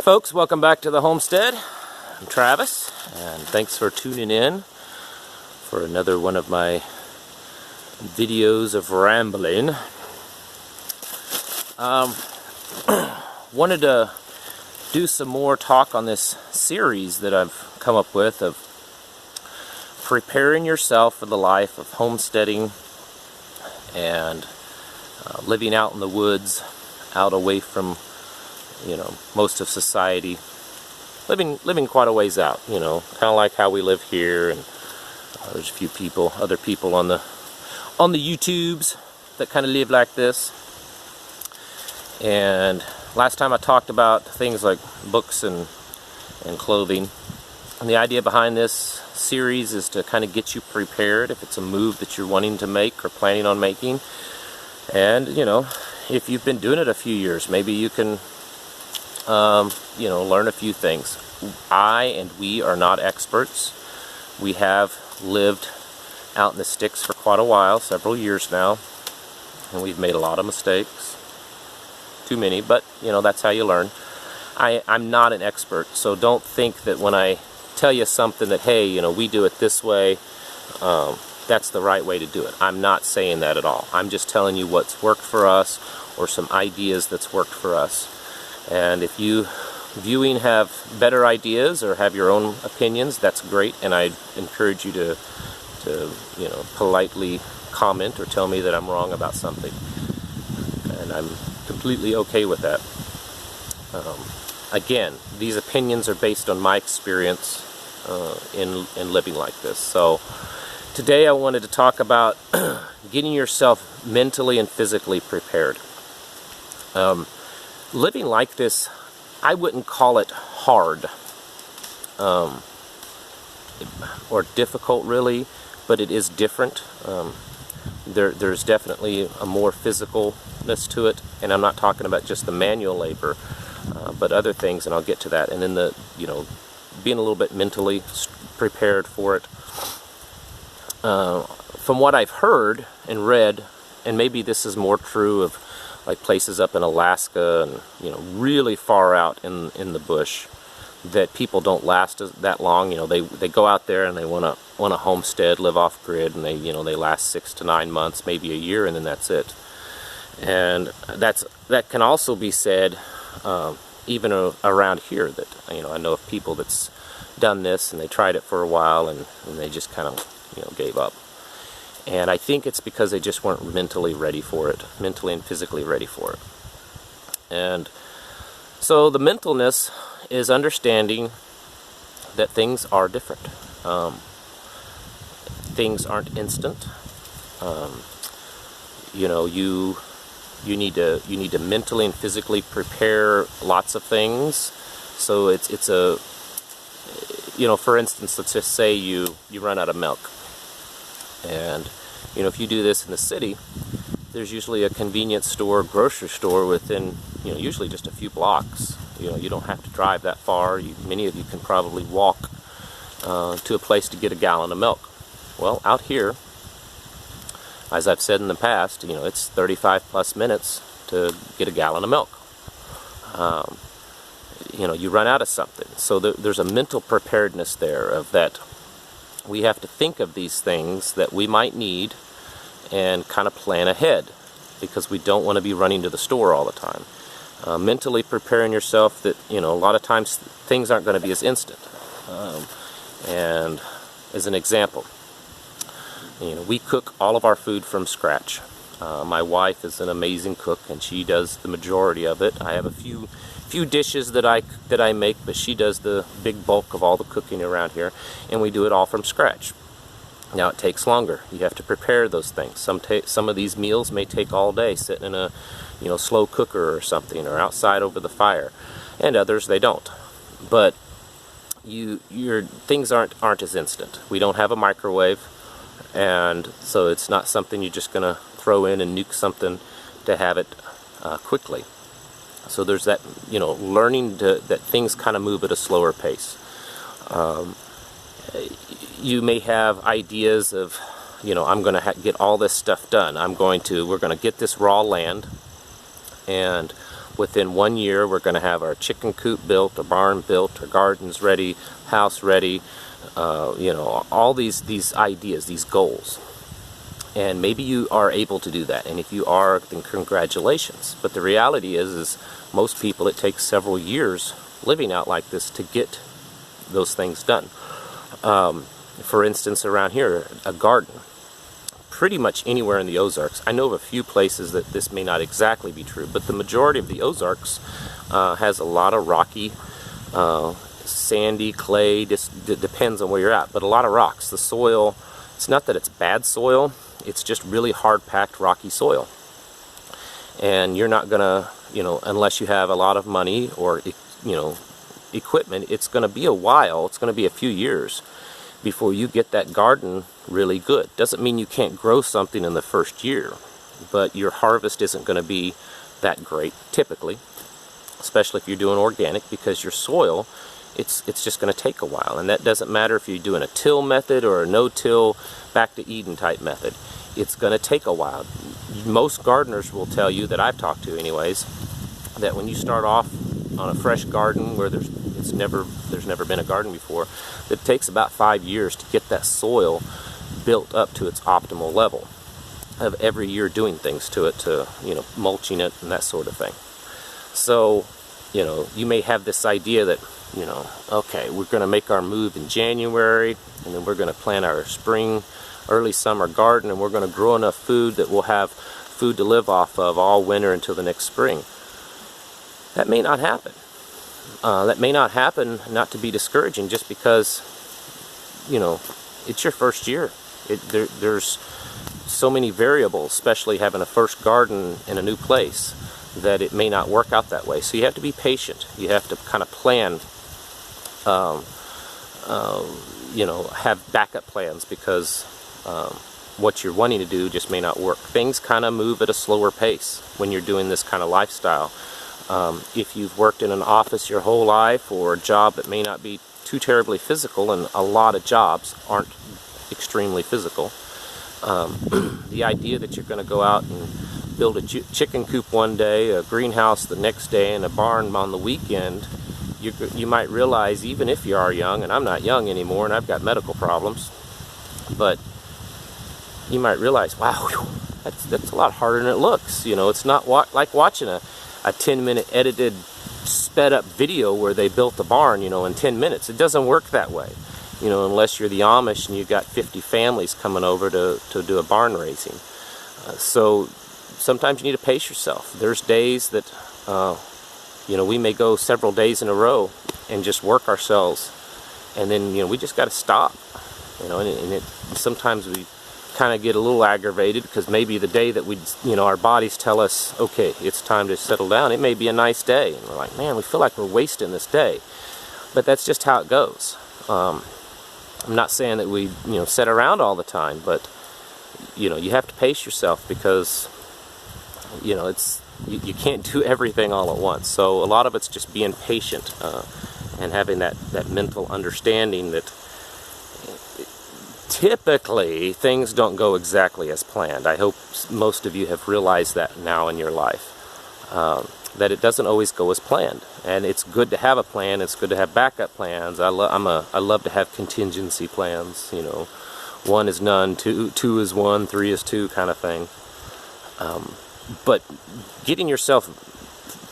folks, welcome back to the Homestead. I'm Travis, and thanks for tuning in for another one of my videos of rambling. Wanted to do some more talk on this series that I've come up with of preparing yourself for the life of homesteading and living out in the woods, out away from most of society, living quite a ways out, kind of like how we live here. And there's a few other people on the YouTubes that kind of live like this. And last time I talked about things like books and clothing, and the idea behind this series is to kind of get you prepared if it's a move that you're wanting to make or planning on making. And if you've been doing it a few years, maybe you can learn a few things. I and we are not experts. We have lived out in the sticks for quite a while, several years now, and we've made a lot of mistakes. Too many, but that's how you learn. I'm not an expert, so don't think that when I tell you something that, hey, we do it this way, that's the right way to do it. I'm not saying that at all. I'm just telling you what's worked for us, or some ideas that's worked for us. And if you viewing have better ideas or have your own opinions, that's great, and I encourage you to politely comment or tell me that I'm wrong about something, and I'm completely okay with that. Again, these opinions are based on my experience in living like this. So today I wanted to talk about getting yourself mentally and physically prepared. Living like this, I wouldn't call it hard or difficult really, but it is different. There's definitely a more physicalness to it, and I'm not talking about just the manual labor, but other things, and I'll get to that. And then being a little bit mentally prepared for it. From what I've heard and read, and maybe this is more true of like places up in Alaska and really far out in the bush, that people don't last that long. They go out there and they want to homestead, live off grid, and they last 6 to 9 months, maybe a year, and then that's it. And that can also be said even around here, that I know of people that's done this and they tried it for a while and they just kind of gave up. And I think it's because they just weren't mentally ready for it, mentally and physically ready for it. And so the mentalness is understanding that things are different. Things aren't instant. You need to mentally and physically prepare lots of things. So it's a for instance, let's just say you run out of milk. And if you do this in the city, there's usually a convenience store, grocery store within usually just a few blocks. You don't have to drive that far. Many of you can probably walk to a place to get a gallon of milk. Well, out here, as I've said in the past, it's 35 plus minutes to get a gallon of milk. You run out of something. So there's a mental preparedness there of that. We have to think of these things that we might need and kind of plan ahead, because we don't want to be running to the store all the time. Mentally preparing yourself that, a lot of times things aren't going to be as instant. And as an example, we cook all of our food from scratch. My wife is an amazing cook, and she does the majority of it. I have a few dishes that I make, but she does the big bulk of all the cooking around here, and we do it all from scratch. Now it takes longer. You have to prepare those things. Some of these meals may take all day, sitting in a slow cooker or something, or outside over the fire, and others they don't. But your things aren't as instant. We don't have a microwave, and so it's not something you're just gonna throw in and nuke something to have it quickly. So there's that, learning that things kind of move at a slower pace. You may have ideas of, I'm going to get all this stuff done. We're going to get this raw land, and within 1 year we're going to have our chicken coop built, a barn built, our gardens ready, house ready, you know, all these ideas, these goals. And maybe you are able to do that, and if you are, then congratulations. But the reality is most people, it takes several years living out like this to get those things done. For instance, around here, a garden. Pretty much anywhere in the Ozarks. I know of a few places that this may not exactly be true, but the majority of the Ozarks has a lot of rocky, sandy, clay, it depends on where you're at, but a lot of rocks. The soil, it's not that it's bad soil, it's just really hard-packed, rocky soil. And you're not gonna, you know, unless you have a lot of money or, you know, equipment, it's gonna be a while, it's gonna be a few years before you get that garden really good. Doesn't mean you can't grow something in the first year, but your harvest isn't going to be that great typically, especially if you're doing organic, because your soil, it's just going to take a while. And that doesn't matter if you're doing a till method or a no-till, back to Eden type method. It's going to take a while. Most gardeners will tell you, that I've talked to anyways, that when you start off on a fresh garden where there's never been a garden before, it takes about 5 years to get that soil built up to its optimal level, of every year doing things to it, to, you know, mulching it and that sort of thing. So, you know, you may have this idea that, you know, okay, we're going to make our move in January, and then we're going to plant our spring, early summer garden, and we're going to grow enough food that we'll have food to live off of all winter until the next spring. That may not happen. That may not happen, not to be discouraging, just because, you know, it's your first year. There's so many variables, especially having a first garden in a new place, that it may not work out that way. So you have to be patient. You have to kind of plan, you know, have backup plans, because what you're wanting to do just may not work. Things kind of move at a slower pace when you're doing this kind of lifestyle. If you've worked in an office your whole life, or a job that may not be too terribly physical, and a lot of jobs aren't extremely physical, the idea that you're going to go out and build a chicken coop one day, a greenhouse the next day, and a barn on the weekend, you might realize, even if you are young, and I'm not young anymore and I've got medical problems, but you might realize, wow, that's a lot harder than it looks. You know, it's not like watching a 10-minute edited, sped up video where they built the barn, you know, in 10 minutes. It doesn't work that way, you know, unless you're the Amish and you've got 50 families coming over to do a barn raising. So sometimes you need to pace yourself. There's days that, you know, we may go several days in a row and just work ourselves, and then, you know, we just got to stop, you know, and sometimes we kind of get a little aggravated, because maybe the day that we, you know, our bodies tell us, okay, it's time to settle down, it may be a nice day, and we're like, man, we feel like we're wasting this day. But that's just how it goes. I'm not saying that we, you know, sit around all the time, but, you know, you have to pace yourself, because, you know, it's you can't do everything all at once. So a lot of it's just being patient, and having that mental understanding that typically things don't go exactly as planned. I hope most of you have realized that now in your life, that it doesn't always go as planned, and it's good to have a plan. It's good to have backup plans. I love to have contingency plans. You know, 1 is none, 2 is 1, 3 is 2 kind of thing. But getting yourself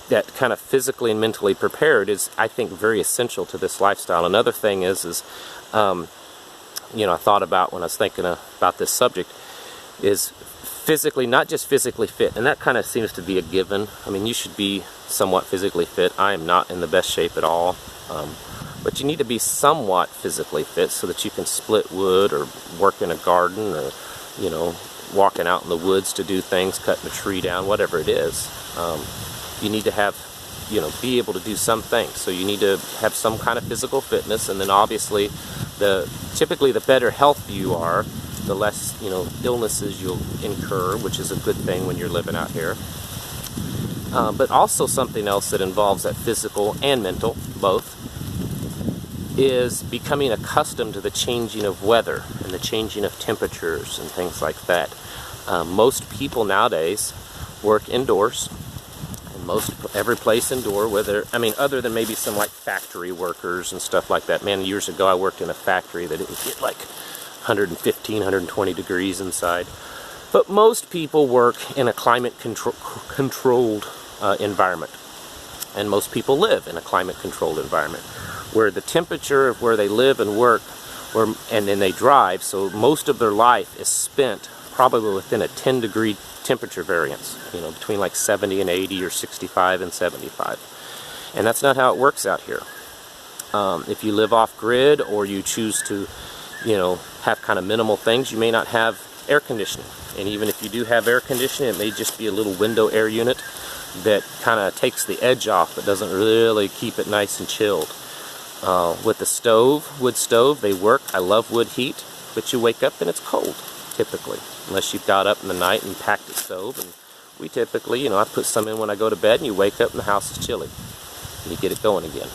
that kind of physically and mentally prepared is, I think, very essential to this lifestyle. Another thing is you know, I thought about when I was thinking about this subject, is physically, not just physically fit, and that kind of seems to be a given. I mean, you should be somewhat physically fit. I am not in the best shape at all, but you need to be somewhat physically fit so that you can split wood, or work in a garden, or, you know, walking out in the woods to do things, cutting a tree down, whatever it is. You need to have, you know, be able to do some things. So you need to have some kind of physical fitness, and then obviously typically the better health you are, the less, you know, illnesses you'll incur, which is a good thing when you're living out here. But also something else that involves that physical and mental, both, is becoming accustomed to the changing of weather and the changing of temperatures and things like that. Most people nowadays work indoors, and every place indoor, other than maybe some like factory workers and stuff like that. Man, years ago I worked in a factory that it would get like 115, 120 degrees inside. But most people work in a climate-controlled environment. And most people live in a climate-controlled environment, where the temperature of where they live and work, and then they drive, so most of their life is spent probably within a 10-degree temperature variance, between like 70 and 80 or 65 and 75. And that's not how it works out here. If you live off-grid or you choose to, have kind of minimal things, you may not have air conditioning. And even if you do have air conditioning, it may just be a little window air unit that kind of takes the edge off but doesn't really keep it nice and chilled. With the wood stove, they work. I love wood heat, but you wake up and it's cold, typically, unless you've got up in the night and packed the stove. And we typically, I put some in when I go to bed, and you wake up and the house is chilly, and you get it going again.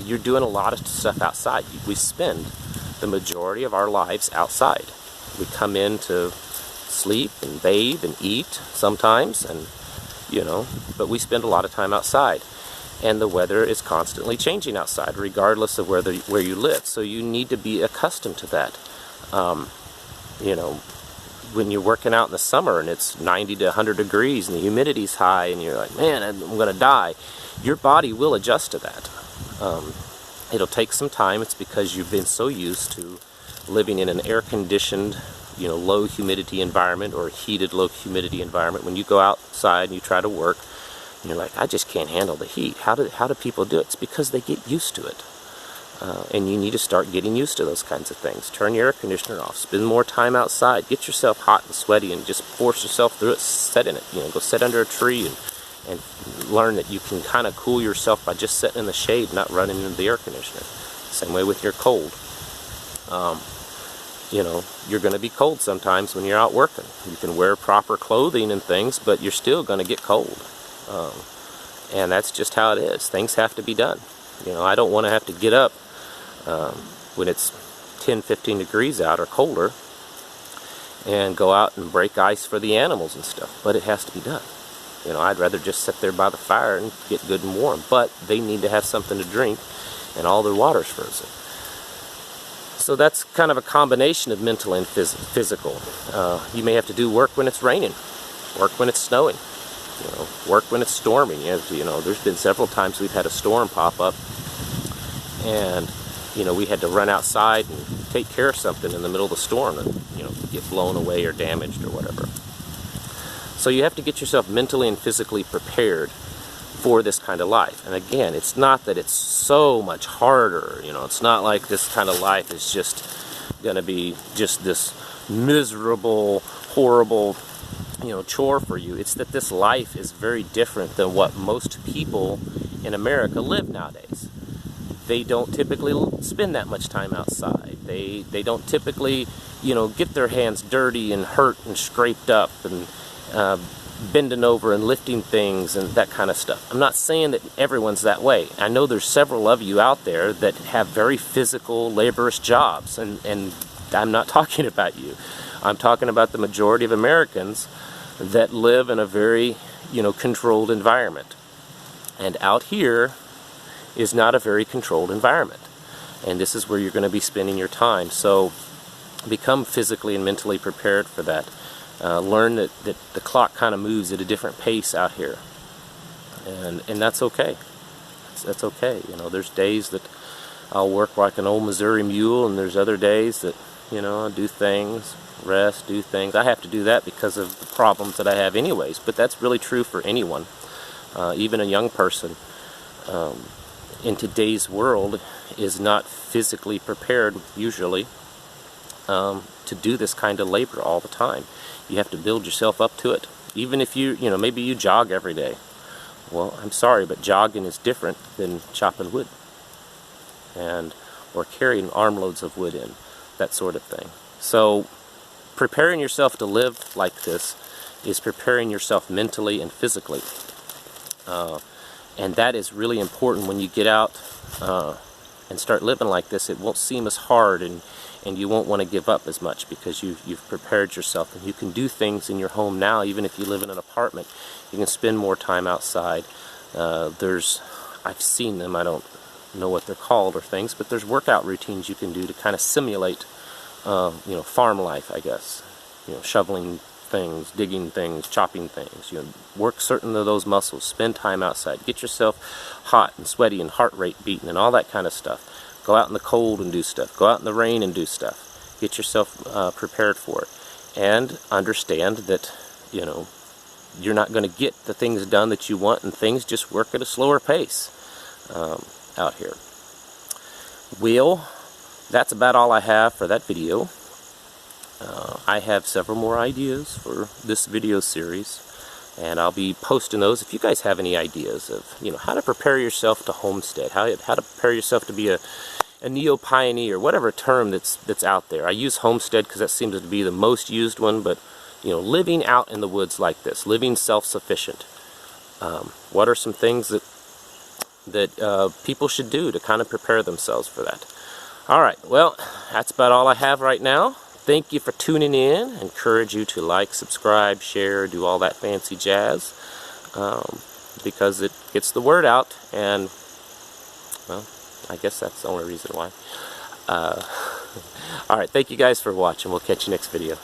You're doing a lot of stuff outside. We spend the majority of our lives outside. We come in to sleep and bathe and eat sometimes, and but we spend a lot of time outside. And the weather is constantly changing outside, regardless of where you live. So you need to be accustomed to that. When you're working out in the summer and it's 90 to 100 degrees and the humidity's high and you're like, man, I'm going to die, your body will adjust to that. It'll take some time. It's because you've been so used to living in an air-conditioned, low humidity environment or heated low humidity environment. When you go outside and you try to work, and you're like, I just can't handle the heat. How do people do it? It's because they get used to it. And you need to start getting used to those kinds of things. Turn your air conditioner off. Spend more time outside. Get yourself hot and sweaty and just force yourself through it. Sit in it. Go sit under a tree and learn that you can kind of cool yourself by just sitting in the shade, not running into the air conditioner. Same way with your cold. You're going to be cold sometimes when you're out working. You can wear proper clothing and things, but you're still going to get cold. And that's just how it is. Things have to be done. I don't want to have to get up when it's 10, 15 degrees out or colder and go out and break ice for the animals and stuff, but it has to be done. I'd rather just sit there by the fire and get good and warm, but they need to have something to drink, and all their water's frozen. So that's kind of a combination of mental and physical. You may have to do work when it's raining, work when it's snowing, work when it's storming. There's been several times we've had a storm pop up, and we had to run outside and take care of something in the middle of the storm and get blown away or damaged or whatever. So you have to get yourself mentally and physically prepared for this kind of life. And again, it's not that it's so much harder. It's not like this kind of life is just going to be just this miserable, horrible chore for you. It's that this life is very different than what most people in America live nowadays. They don't typically spend that much time outside. They don't typically, get their hands dirty and hurt and scraped up and bending over and lifting things and that kind of stuff. I'm not saying that everyone's that way. I know there's several of you out there that have very physical, laborious jobs, and I'm not talking about you. I'm talking about the majority of Americans that live in a very, controlled environment. And out here is not a very controlled environment. And this is where you're going to be spending your time. So become physically and mentally prepared for that. Learn that the clock kind of moves at a different pace out here. And that's okay. That's okay. There's days that I'll work like an old Missouri mule, and there's other days that, I'll do things, rest, do things. I have to do that because of the problems that I have anyways, but that's really true for anyone, even a young person. In today's world is not physically prepared usually to do this kind of labor all the time. You have to build yourself up to it. Even if maybe you jog every day. Well, I'm sorry, but jogging is different than chopping wood or carrying armloads of wood in, that sort of thing. So preparing yourself to live like this is preparing yourself mentally and physically. And that is really important when you get out and start living like this. It won't seem as hard, and and you won't want to give up as much because you've prepared yourself, and you can do things in your home now. Even if you live in an apartment, you can spend more time outside. I've seen them, I don't know what they're called or things, but there's workout routines you can do to kind of simulate farm life, I guess. Shoveling things, digging things, chopping things. Work certain of those muscles, spend time outside, get yourself hot and sweaty and heart rate beating and all that kind of stuff. Go out in the cold and do stuff, go out in the rain and do stuff. Get yourself prepared for it, and understand that you're not going to get the things done that you want, and things just work at a slower pace out here. Well, that's about all I have for that video. I have several more ideas for this video series, and I'll be posting those. If you guys have any ideas of how to prepare yourself to homestead, how to prepare yourself to be a neo-pioneer, whatever term that's out there. I use homestead because that seems to be the most used one, but living out in the woods like this, living self-sufficient. What are some things that people should do to kind of prepare themselves for that? Alright, well, that's about all I have right now. Thank you for tuning in. I encourage you to like, subscribe, share, do all that fancy jazz, because it gets the word out, and, well, I guess that's the only reason why. Alright, thank you guys for watching. We'll catch you next video.